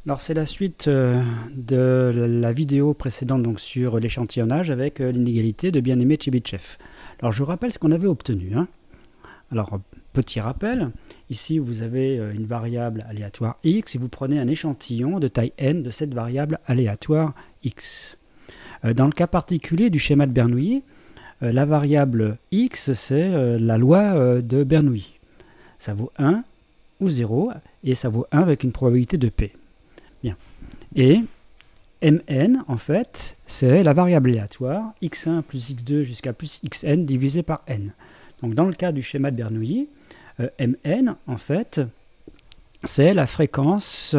Alors c'est la suite de la vidéo précédente donc sur l'échantillonnage avec l'inégalité de Bien-Aimé Tchebychev. Alors je vous rappelle ce qu'on avait obtenu. Alors petit rappel, ici vous avez une variable aléatoire x et vous prenez un échantillon de taille n de cette variable aléatoire x. Dans le cas particulier du schéma de Bernoulli, la variable x c'est la loi de Bernoulli. Ça vaut 1 ou 0 et ça vaut 1 avec une probabilité de p. Bien. Et mn, en fait, c'est la variable aléatoire, x1 plus x2 jusqu'à plus xn divisé par n. Donc dans le cas du schéma de Bernoulli, mn, en fait, c'est la fréquence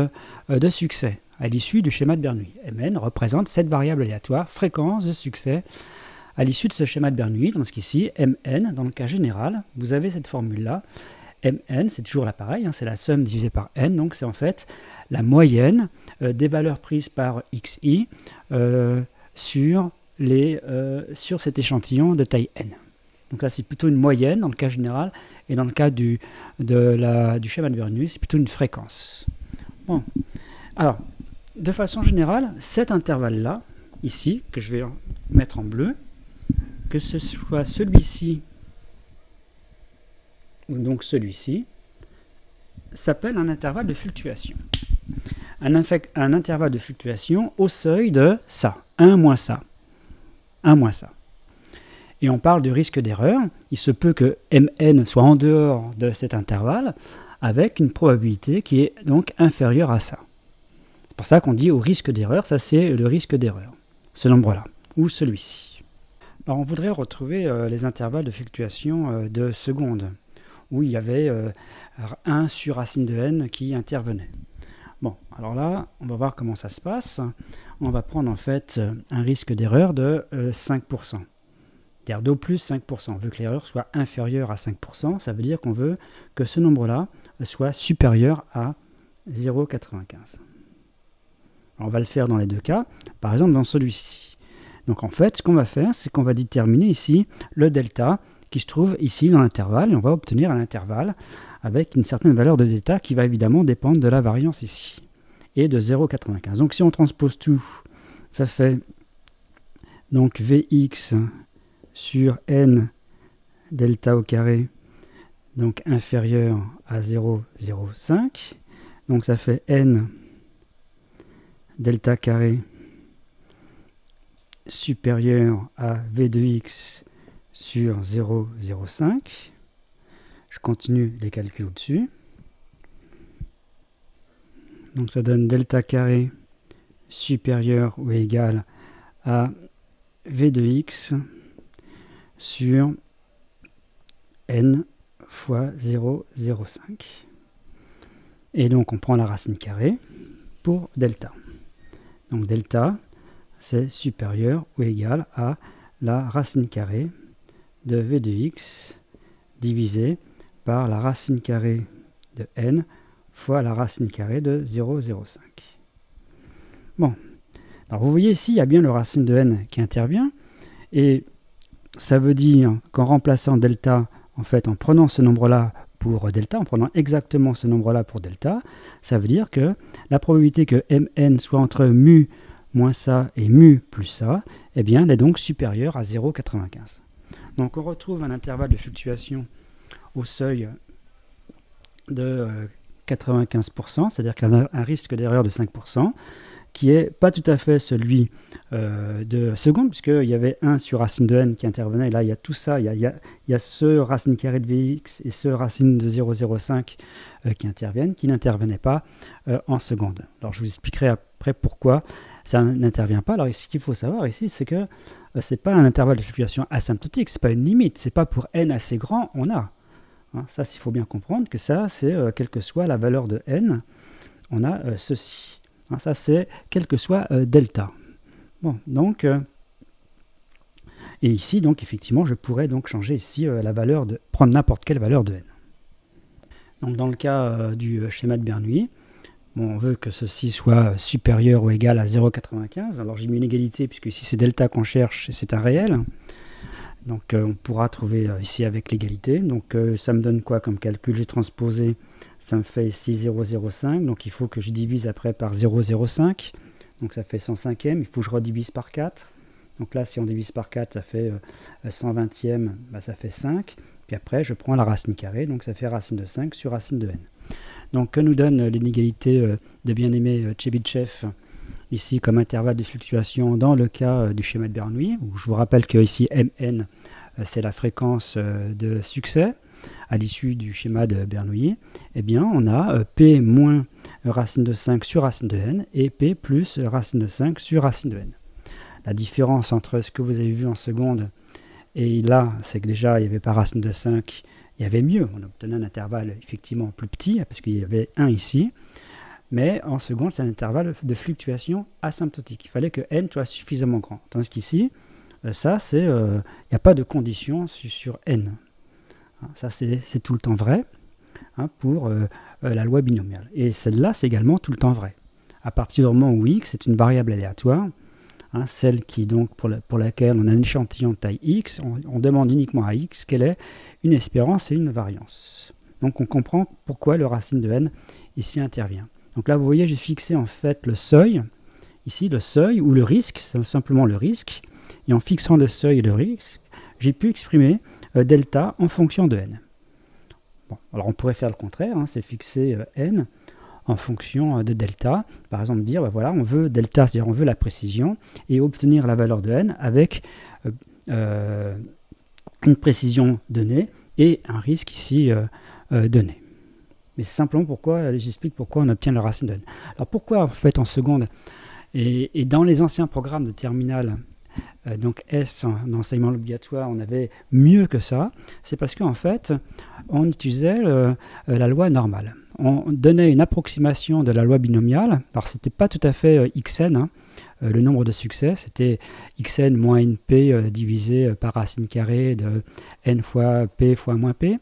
de succès à l'issue du schéma de Bernoulli. Mn représente cette variable aléatoire, fréquence de succès à l'issue de ce schéma de Bernoulli. Dans ce cas-ci, mn, dans le cas général, vous avez cette formule-là. Mn, c'est toujours là pareil, c'est la somme divisée par n, donc c'est en fait la moyenne des valeurs prises par xi sur cet échantillon de taille n. Donc là, c'est plutôt une moyenne dans le cas général, et dans le cas du schéma de Bernoulli, c'est plutôt une fréquence. Bon. Alors, de façon générale, cet intervalle-là, ici, que je vais mettre en bleu, que ce soit celui-ci ou donc celui-ci, s'appelle un intervalle de fluctuation. Un intervalle de fluctuation au seuil de ça, 1 moins ça, 1 moins ça. Et on parle du risque d'erreur. Il se peut que mn soit en dehors de cet intervalle avec une probabilité qui est donc inférieure à ça. C'est pour ça qu'on dit au risque d'erreur, ça c'est le risque d'erreur, ce nombre-là, ou celui-ci. Alors on voudrait retrouver les intervalles de fluctuation de seconde, où il y avait 1 sur racine de n qui intervenait. Bon, alors là, on va voir comment ça se passe. On va prendre en fait un risque d'erreur de 5%. C'est-à-dire d'au plus 5%. On veut que l'erreur soit inférieure à 5%. Ça veut dire qu'on veut que ce nombre-là soit supérieur à 0,95. On va le faire dans les deux cas. Par exemple, dans celui-ci. Donc en fait, ce qu'on va faire, c'est qu'on va déterminer ici le delta qui se trouve ici dans l'intervalle, et on va obtenir un intervalle avec une certaine valeur de delta qui va évidemment dépendre de la variance ici, et de 0,95. Donc si on transpose tout, ça fait donc Vx sur n delta au carré, donc inférieur à 0,05, donc ça fait n delta carré supérieur à V de x sur 0,05. Je continue les calculs au-dessus. Donc ça donne delta carré supérieur ou égal à V de x sur n fois 0,05. Et donc on prend la racine carrée pour delta. Donc delta, c'est supérieur ou égal à la racine carrée de V de x divisé par la racine carrée de n fois la racine carrée de 0,05. Bon, alors vous voyez ici, il y a bien le racine de n qui intervient, et ça veut dire qu'en remplaçant delta, en fait, en prenant ce nombre-là pour delta, en prenant exactement ce nombre-là pour delta, ça veut dire que la probabilité que mn soit entre mu moins ça et mu plus ça, eh bien, elle est donc supérieure à 0,95. Donc on retrouve un intervalle de fluctuation au seuil de 95%, c'est-à-dire qu'il y a un risque d'erreur de 5%, qui n'est pas tout à fait celui de seconde, puisqu'il y avait 1 sur racine de n qui intervenait, et là il y a tout ça, il y a ce racine carré de Vx et ce racine de 0,05 qui interviennent, qui n'intervenaient pas en seconde. Alors je vous expliquerai après pourquoi ça n'intervient pas. Alors ce qu'il faut savoir ici, c'est que ce n'est pas un intervalle de fluctuation asymptotique, ce n'est pas une limite, ce n'est pas pour n assez grand, on a. Ça, il faut bien comprendre que ça, c'est quelle que soit la valeur de n, on a ceci. Ça, c'est quel que soit delta. Bon, donc, et ici, donc, effectivement, je pourrais donc changer ici la valeur de, prendre n'importe quelle valeur de n. Donc, dans le cas du schéma de Bernoulli, bon, on veut que ceci soit supérieur ou égal à 0,95. Alors, j'ai mis une égalité, puisque ici, c'est delta qu'on cherche, et c'est un réel. Donc, on pourra trouver ici avec l'égalité. Donc, ça me donne quoi comme calcul? J'ai transposé ça me fait ici 0,05, donc il faut que je divise après par 0,05, donc ça fait 105e, il faut que je redivise par 4, donc là si on divise par 4 ça fait 120e, bah, ça fait 5, puis après je prends la racine carrée, donc ça fait racine de 5 sur racine de n. Donc que nous donne l'inégalité de bien-aimé Chebyshev ici comme intervalle de fluctuation dans le cas du schéma de Bernoulli, où je vous rappelle que ici Mn c'est la fréquence de succès à l'issue du schéma de Bernoulli, eh bien on a P moins racine de 5 sur racine de n et P plus racine de 5 sur racine de n. La différence entre ce que vous avez vu en seconde et là, c'est que déjà il n'y avait pas racine de 5, il y avait mieux, on obtenait un intervalle effectivement plus petit, parce qu'il y avait 1 ici, mais en seconde c'est un intervalle de fluctuation asymptotique. Il fallait que n soit suffisamment grand, tandis qu'ici, ça c'est, il n'y a pas de condition sur n. Ça, c'est tout le temps vrai pour la loi binomiale. Et celle-là, c'est également tout le temps vrai. À partir du moment où x est une variable aléatoire, celle qui, donc, pour laquelle on a un échantillon de taille x, on demande uniquement à x quelle est une espérance et une variance. Donc on comprend pourquoi le racine de n ici intervient. Donc là, vous voyez, j'ai fixé en fait le seuil, ici le seuil, ou le risque, c'est simplement le risque. Et en fixant le seuil et le risque, j'ai pu exprimer delta en fonction de n. Bon, alors on pourrait faire le contraire, c'est fixer n en fonction de delta. Par exemple dire, voilà, on veut delta, c'est-à-dire on veut la précision, et obtenir la valeur de n avec une précision donnée et un risque ici donné. Mais c'est simplement pourquoi, j'explique pourquoi on obtient la racine de n. Alors pourquoi en fait en seconde et dans les anciens programmes de terminale, donc S en enseignement obligatoire, on avait mieux que ça, c'est parce qu'en fait, on utilisait la loi normale. On donnait une approximation de la loi binomiale, alors c'était pas tout à fait xn, le nombre de succès, c'était xn moins np divisé par racine carrée de n fois p fois moins p,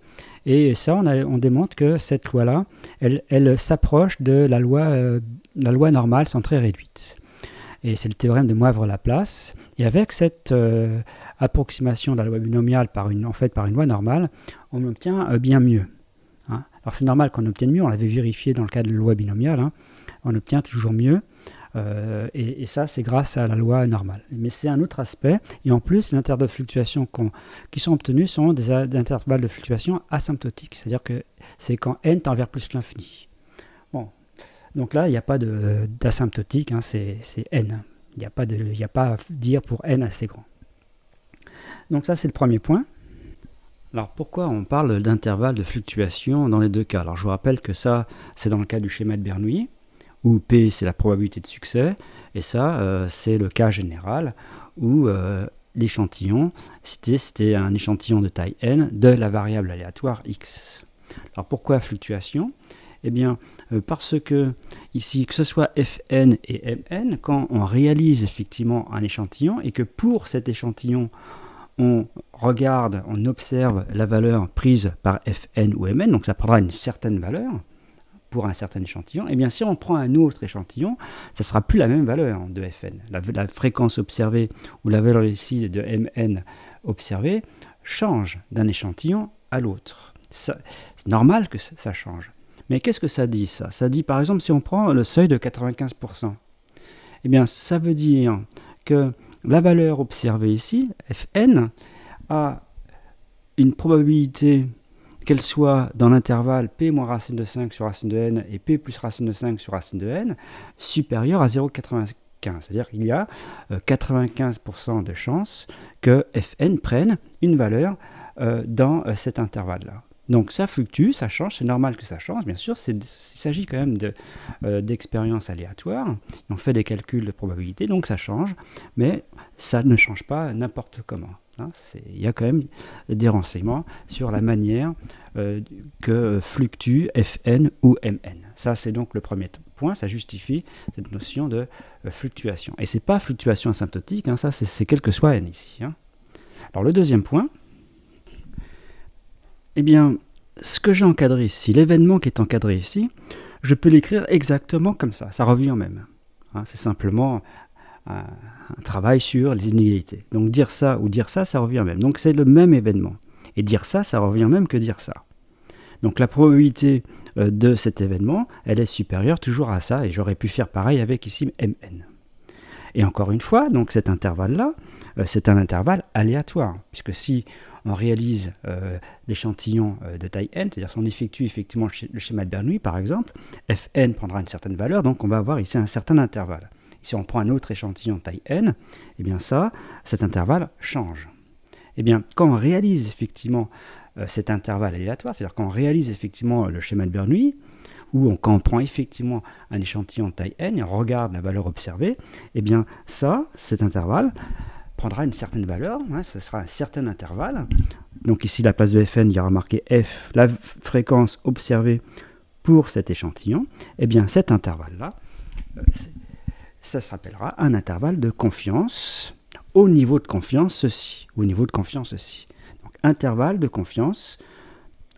et ça on démontre que cette loi-là, elle s'approche de la loi normale centrée réduite. Et c'est le théorème de Moivre-Laplace. Et avec cette approximation de la loi binomiale par une loi normale, on obtient bien mieux. Alors c'est normal qu'on obtienne mieux, on l'avait vérifié dans le cas de la loi binomiale, on obtient toujours mieux. Et ça, c'est grâce à la loi normale. Mais c'est un autre aspect. Et en plus, les intervalles de fluctuation qui sont obtenus sont des intervalles de fluctuation asymptotiques. C'est-à-dire que c'est quand n tend vers plus l'infini. Bon. Donc là, il n'y a pas d'asymptotique, c'est n. Il n'y a pas à dire pour n assez grand. Donc ça, c'est le premier point. Alors pourquoi on parle d'intervalle de fluctuation dans les deux cas? Alors je vous rappelle que ça, c'est dans le cas du schéma de Bernoulli, où P, c'est la probabilité de succès, et ça, c'est le cas général, où l'échantillon, c'était un échantillon de taille n de la variable aléatoire x. Alors pourquoi fluctuation? Eh bien, parce que ici, que ce soit Fn et Mn, quand on réalise effectivement un échantillon et que pour cet échantillon, on regarde, on observe la valeur prise par Fn ou Mn, donc ça prendra une certaine valeur pour un certain échantillon, et bien si on prend un autre échantillon, ça ne sera plus la même valeur de Fn. La fréquence observée ou la valeur ici de Mn observée change d'un échantillon à l'autre. C'est normal que ça change. Mais qu'est-ce que ça dit, ça? Ça dit, par exemple, si on prend le seuil de 95%, eh bien, ça veut dire que la valeur observée ici, Fn, a une probabilité qu'elle soit dans l'intervalle p moins racine de 5 sur racine de n et p plus racine de 5 sur racine de n supérieure à 0,95. C'est-à-dire qu'il y a 95% de chances que Fn prenne une valeur dans cet intervalle-là. Donc ça fluctue, ça change, c'est normal que ça change, bien sûr, il s'agit quand même d'expériences aléatoires, on fait des calculs de probabilité, donc ça change, mais ça ne change pas n'importe comment. Il y a quand même des renseignements sur la manière que fluctue Fn ou Mn. Ça c'est donc le premier point, ça justifie cette notion de fluctuation. Et c'est pas fluctuation asymptotique, ça c'est quel que soit n ici. Alors le deuxième point, eh bien, ce que j'ai encadré ici, l'événement qui est encadré ici, je peux l'écrire exactement comme ça revient au même. C'est simplement un travail sur les inégalités. Donc dire ça ou dire ça, ça revient au même. Donc c'est le même événement. Et dire ça, ça revient au même que dire ça. Donc la probabilité de cet événement, elle est supérieure toujours à ça, et j'aurais pu faire pareil avec ici Mn. Et encore une fois, donc cet intervalle-là, c'est un intervalle aléatoire, puisque si on réalise l'échantillon de taille n, c'est-à-dire si on effectue effectivement le schéma de Bernoulli, par exemple, Fn prendra une certaine valeur, donc on va avoir ici un certain intervalle. Si on prend un autre échantillon de taille n, eh bien cet intervalle change. Eh bien, quand on réalise effectivement cet intervalle aléatoire, c'est-à-dire quand on réalise effectivement le schéma de Bernoulli, ou quand on prend effectivement un échantillon de taille n et on regarde la valeur observée, eh bien cet intervalle prendra une certaine valeur, hein, ce sera un certain intervalle. Donc ici, la place de Fn, il y aura marqué F, la fréquence observée pour cet échantillon. Eh bien cet intervalle-là, ça s'appellera un intervalle de confiance au niveau de confiance ceci, au niveau de confiance ceci. Donc intervalle de confiance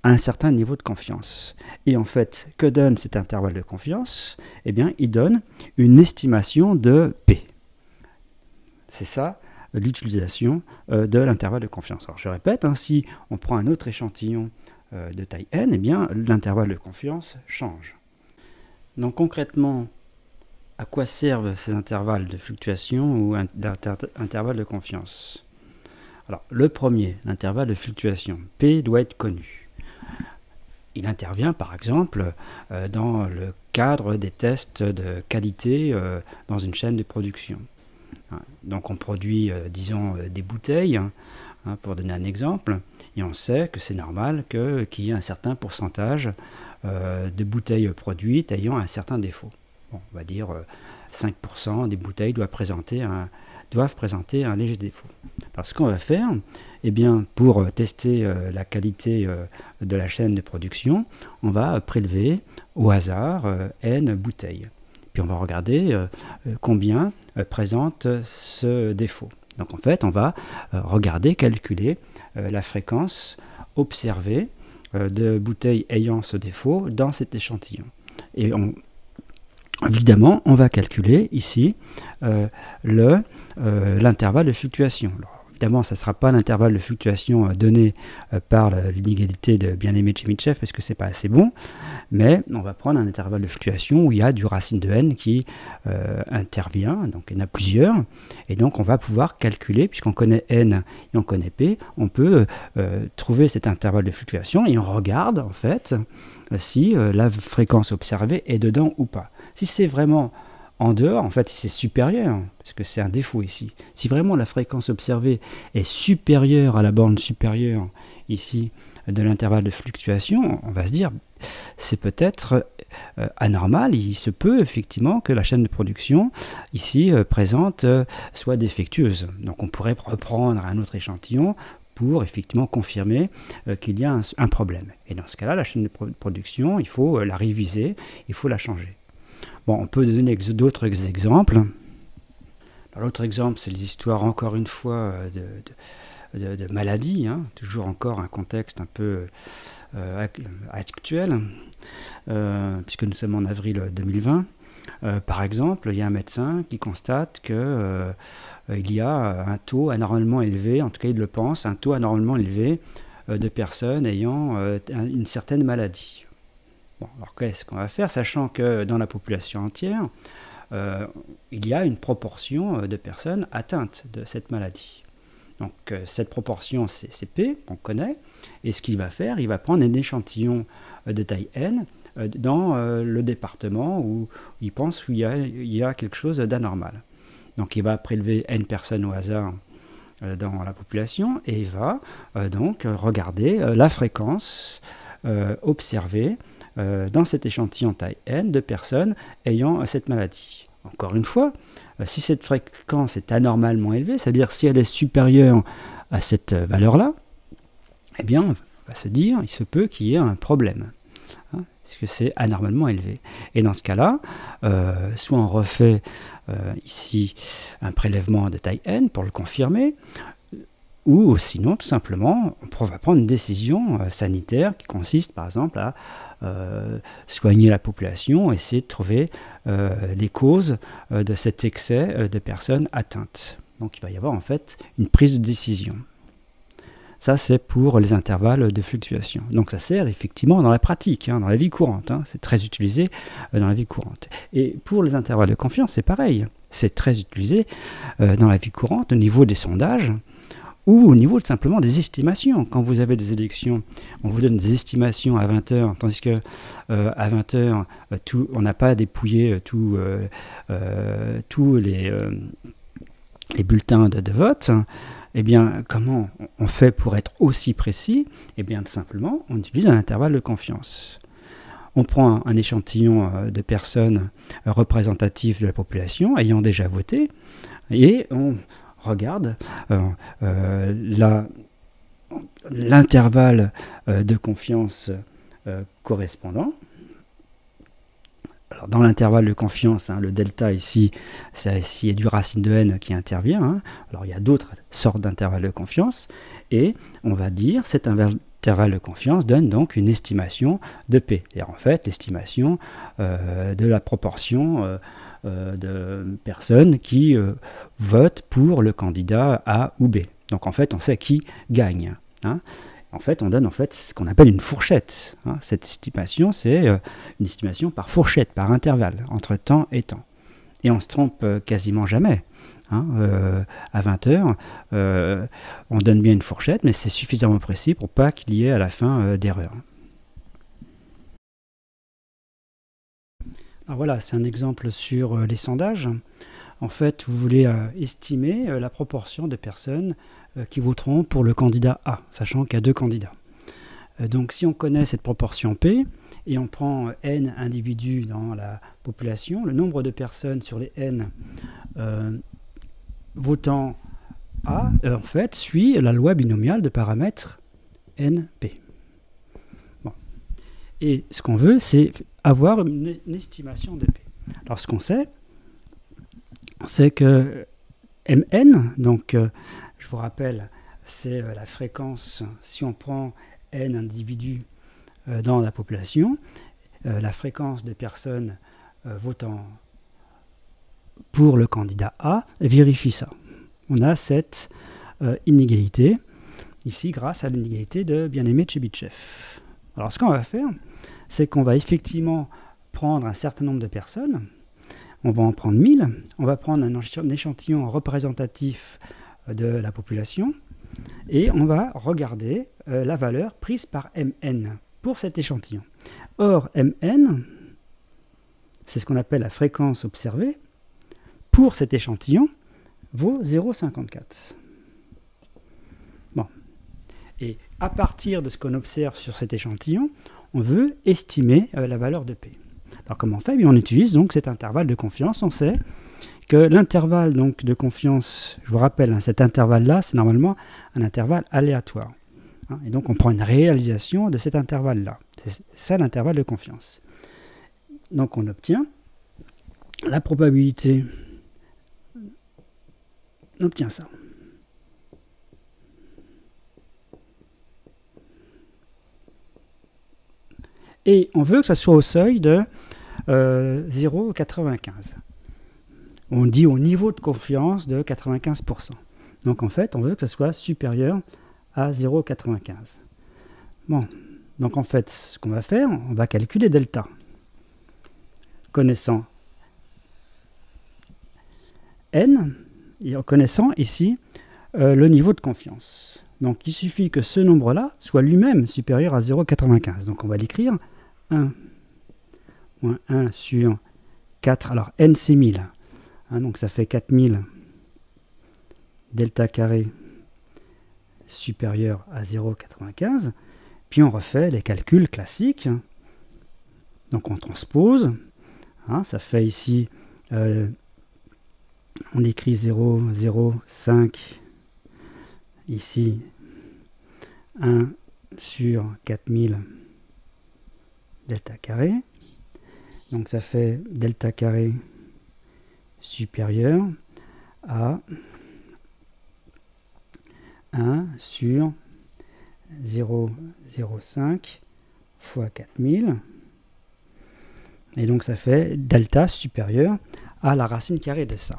à un certain niveau de confiance. Et en fait, que donne cet intervalle de confiance? Eh bien, il donne une estimation de P. C'est ça l'utilisation de l'intervalle de confiance. Alors je répète, hein, si on prend un autre échantillon de taille n, eh bien l'intervalle de confiance change. Donc concrètement, à quoi servent ces intervalles de fluctuation ou intervalles de confiance? Alors le premier, l'intervalle de fluctuation, P doit être connu. Il intervient par exemple dans le cadre des tests de qualité dans une chaîne de production. Donc on produit, disons, des bouteilles, hein, pour donner un exemple, et on sait que c'est normal qu'il y ait un certain pourcentage de bouteilles produites ayant un certain défaut. Bon, on va dire 5% des bouteilles doivent présenter un léger défaut. Alors ce qu'on va faire, eh bien, pour tester la qualité de la chaîne de production, on va prélever au hasard n bouteilles. Puis on va regarder combien présente ce défaut. Donc en fait, on va regarder, calculer la fréquence observée de bouteilles ayant ce défaut dans cet échantillon. Et évidemment, on va calculer ici l'intervalle de fluctuation. Alors, évidemment, ça ne sera pas l'intervalle de fluctuation donné par l'inégalité de Bien-Aimé de Tchemitchev, parce que ce n'est pas assez bon, mais on va prendre un intervalle de fluctuation où il y a du racine de n qui intervient, donc il y en a plusieurs, et donc on va pouvoir calculer, puisqu'on connaît n et on connaît p, on peut trouver cet intervalle de fluctuation et on regarde en fait si la fréquence observée est dedans ou pas. Si c'est vraiment en dehors, en fait, si c'est supérieur, parce que c'est un défaut ici, si vraiment la fréquence observée est supérieure à la borne supérieure ici de l'intervalle de fluctuation, on va se dire c'est peut-être anormal, il se peut effectivement que la chaîne de production ici présente soit défectueuse. Donc on pourrait reprendre un autre échantillon pour effectivement confirmer qu'il y a un problème. Et dans ce cas-là, la chaîne de production, il faut la réviser, il faut la changer. Bon, on peut donner d'autres exemples. L'autre exemple, c'est les histoires, encore une fois, de maladies, hein, toujours encore un contexte un peu actuel, puisque nous sommes en avril 2020. Par exemple, il y a un médecin qui constate qu'il y a un taux anormalement élevé, en tout cas il le pense, un taux anormalement élevé de personnes ayant une certaine maladie. Bon, alors qu'est-ce qu'on va faire, sachant que dans la population entière, il y a une proportion de personnes atteintes de cette maladie. Donc cette proportion, c'est P, on connaît, et ce qu'il va faire, il va prendre un échantillon de taille n dans le département où il pense qu'il y a quelque chose d'anormal. Donc il va prélever n personnes au hasard dans la population, et il va donc regarder la fréquence observée dans cet échantillon taille n de personnes ayant cette maladie. Encore une fois, si cette fréquence est anormalement élevée, c'est-à-dire si elle est supérieure à cette valeur-là, eh bien, on va se dire, il se peut qu'il y ait un problème, hein, parce que c'est anormalement élevé. Et dans ce cas-là, soit on refait ici un prélèvement de taille n pour le confirmer, ou sinon, tout simplement, on va prendre une décision sanitaire qui consiste, par exemple, à soigner la population, essayer de trouver les causes de cet excès de personnes atteintes. Donc il va y avoir en fait une prise de décision. Ça, c'est pour les intervalles de fluctuation. Donc ça sert effectivement dans la pratique, dans la vie courante. C'est très utilisé dans la vie courante. Et pour les intervalles de confiance, c'est pareil. C'est très utilisé dans la vie courante au niveau des sondages ou au niveau simplement des estimations. Quand vous avez des élections, on vous donne des estimations à 20 heures, tandis que à 20 heures, on n'a pas dépouillé tous les bulletins de vote. Eh bien, comment on fait pour être aussi précis? Eh bien, tout simplement, on utilise un intervalle de confiance. On prend un échantillon de personnes représentatives de la population ayant déjà voté et on regarde l'intervalle de confiance correspondant. Alors, dans l'intervalle de confiance, le delta ici, c'est s'il y a du racine de n qui intervient. Alors il y a d'autres sortes d'intervalles de confiance. Et on va dire cet intervalle de confiance donne donc une estimation de P. C'est-à-dire en fait l'estimation de la proportion de personnes qui votent pour le candidat A ou B. Donc en fait on sait qui gagne. En fait, on donne ce qu'on appelle une fourchette. Cette estimation, c'est une estimation par fourchette, par intervalle, entre temps et temps. Et on ne se trompe quasiment jamais. À 20 heures, on donne bien une fourchette, mais c'est suffisamment précis pour pas qu'il y ait à la fin d'erreur. Alors voilà, c'est un exemple sur les sondages. En fait, vous voulez estimer la proportion de personnes qui voteront pour le candidat A, sachant qu'il y a deux candidats. Donc si on connaît cette proportion P, et on prend N individus dans la population, le nombre de personnes sur les N votant A, en fait, suit la loi binomiale de paramètres NP. Bon. Et ce qu'on veut, c'est avoir une estimation de P. Alors ce qu'on sait, c'est que Mn, donc je vous rappelle, c'est la fréquence, si on prend n individus dans la population, la fréquence des personnes votant pour le candidat A vérifie ça. On a cette inégalité, ici grâce à l'inégalité de Bien-Aimé Tchebychev. Alors ce qu'on va faire, c'est qu'on va effectivement prendre un certain nombre de personnes, on va en prendre 1000, on va prendre un échantillon représentatif de la population et on va regarder la valeur prise par Mn pour cet échantillon. Or, Mn, c'est ce qu'on appelle la fréquence observée, pour cet échantillon, vaut 0,54. Bon. Et à partir de ce qu'on observe sur cet échantillon, on veut estimer la valeur de P. Alors comment on fait? On utilise donc cet intervalle de confiance. On sait que l'intervalle donc de confiance, je vous rappelle, cet intervalle-là, c'est normalement un intervalle aléatoire. Et donc on prend une réalisation de cet intervalle-là. C'est ça l'intervalle de confiance. Donc on obtient la probabilité, on obtient ça. Et on veut que ça soit au seuil de 0,95. On dit au niveau de confiance de 95%. Donc en fait, on veut que ça soit supérieur à 0,95. Bon, donc en fait, ce qu'on va faire, on va calculer delta. Connaissant n, et en connaissant ici le niveau de confiance. Donc il suffit que ce nombre-là soit lui-même supérieur à 0,95. Donc on va l'écrire 1 moins 1 sur 4. Alors n c'est 1000. Donc ça fait 4000 delta carré supérieur à 0,95. Puis on refait les calculs classiques. Donc on transpose. Ça fait ici, on écrit 0,05. Ici, 1 sur 4000 delta carré. Donc ça fait delta carré supérieur à 1 sur 0,05 fois 4000. Et donc ça fait delta supérieur à la racine carrée de ça.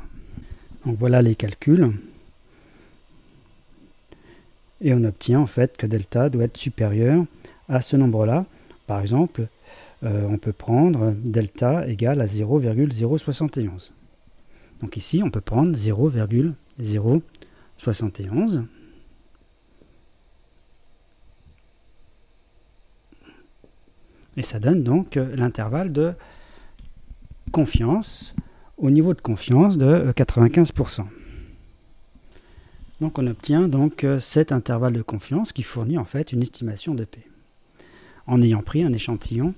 Donc voilà les calculs. Et on obtient en fait que delta doit être supérieur à ce nombre-là. Par exemple, on peut prendre delta égale à 0,071. Donc ici, on peut prendre 0,071. Et ça donne donc l'intervalle de confiance, au niveau de confiance de 95%. Donc on obtient donc cet intervalle de confiance qui fournit en fait une estimation de P. En ayant pris un échantillon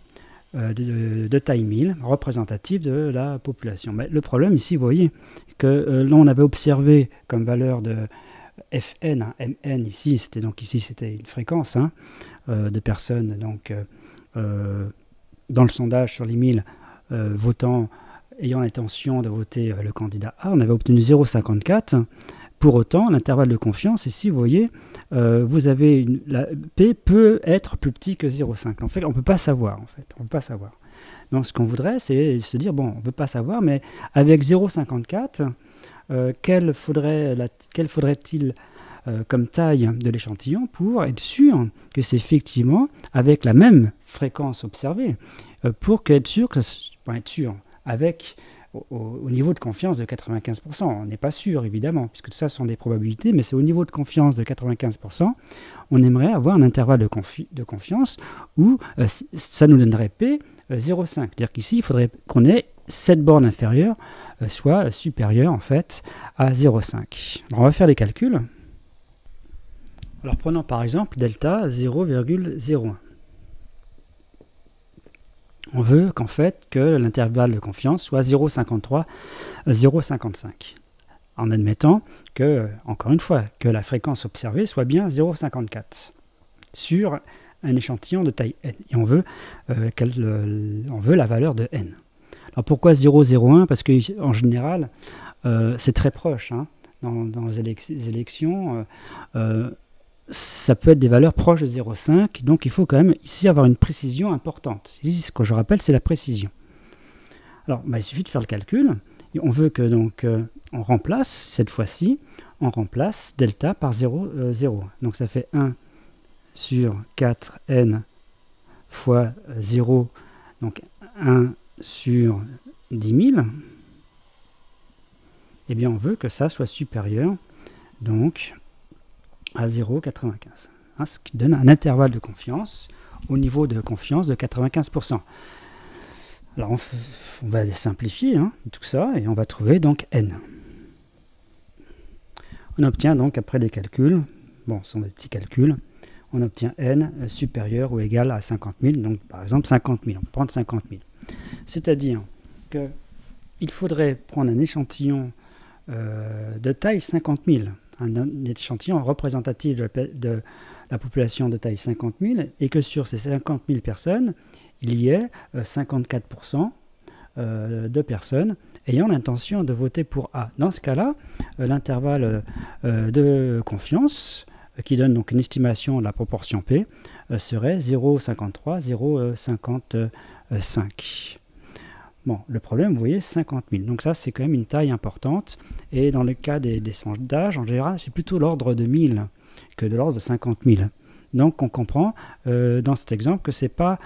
de taille 1000 représentatif de la population. Mais le problème ici, vous voyez, que là on avait observé comme valeur de Fn, hein, Mn ici, c'était une fréquence hein, de personnes donc dans le sondage sur les 1000 votants ayant l'intention de voter le candidat A, on avait obtenu 0,54. Pour autant, l'intervalle de confiance, ici, vous voyez, vous avez la P peut être plus petit que 0,5. En fait, on ne peut pas savoir. En fait, on peut pas savoir. Donc, ce qu'on voudrait, c'est se dire, bon, on ne peut pas savoir, mais avec 0,54, quel faudrait-il comme taille de l'échantillon pour être sûr que c'est effectivement avec la même fréquence observée, pour être sûr, avec au niveau de confiance de 95%. On n'est pas sûr, évidemment, puisque tout ça sont des probabilités, mais c'est au niveau de confiance de 95%. On aimerait avoir un intervalle de confiance où ça nous donnerait P 0,5. C'est-à-dire qu'ici, il faudrait qu'on ait cette borne inférieure soit supérieure, en fait, à 0,5. Alors, on va faire les calculs. Alors, prenons par exemple delta 0,01. On veut qu'en fait que l'intervalle de confiance soit 0,53, 0,55. En admettant que, encore une fois, que la fréquence observée soit bien 0,54 sur un échantillon de taille n. Et on veut la valeur de n. Alors pourquoi 0,01? Parce qu'en général, c'est très proche. Hein. Dans les élections, ça peut être des valeurs proches de 0,5, donc il faut quand même ici avoir une précision importante. Ici, ce que je rappelle, c'est la précision. Alors, il suffit de faire le calcul. Et on veut que donc on remplace, cette fois-ci, on remplace delta par 0,0. Donc ça fait 1 sur 4n fois 0, donc 1 sur 10 000. Eh bien, on veut que ça soit supérieur, donc, à 0,95, hein, ce qui donne un intervalle de confiance au niveau de confiance de 95%. Alors on va simplifier hein, tout ça et on va trouver donc n. On obtient donc après des calculs, bon ce sont des petits calculs, on obtient n supérieur ou égal à 50 000, donc par exemple 50 000, on peut prendre 50 000. C'est-à-dire qu'il faudrait prendre un échantillon de taille 50 000, un échantillon représentatif de la population de taille 50 000, et que sur ces 50 000 personnes, il y ait 54% de personnes ayant l'intention de voter pour A. Dans ce cas-là, l'intervalle de confiance, qui donne donc une estimation de la proportion P, serait 0,53, 0,55. Bon, le problème, vous voyez, 50 000. Donc ça, c'est quand même une taille importante. Et dans le cas des sondages, en général, c'est plutôt l'ordre de 1000 que de l'ordre de 50 000. Donc on comprend dans cet exemple que ce n'est pas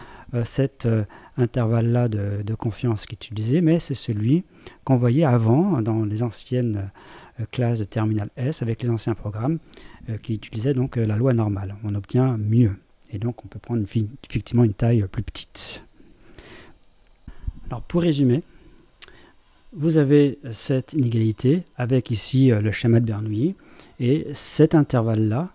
cet intervalle-là de confiance qui est utilisé, mais c'est celui qu'on voyait avant dans les anciennes classes de terminal S avec les anciens programmes qui utilisaient donc la loi normale. On obtient mieux. Et donc on peut prendre effectivement une taille plus petite. Alors pour résumer, vous avez cette inégalité avec ici le schéma de Bernoulli et cet intervalle-là,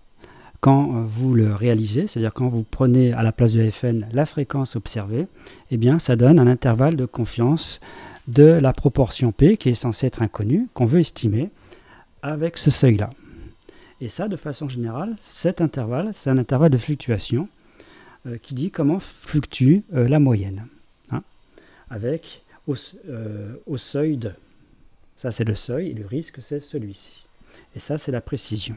quand vous le réalisez, c'est-à-dire quand vous prenez à la place de Fn la fréquence observée, eh bien ça donne un intervalle de confiance de la proportion P qui est censée être inconnue, qu'on veut estimer avec ce seuil-là. Et ça, de façon générale, cet intervalle, c'est un intervalle de fluctuation qui dit comment fluctue la moyenne. Avec au seuil de. Ça, c'est le seuil, et le risque, c'est celui-ci. Et ça, c'est la précision.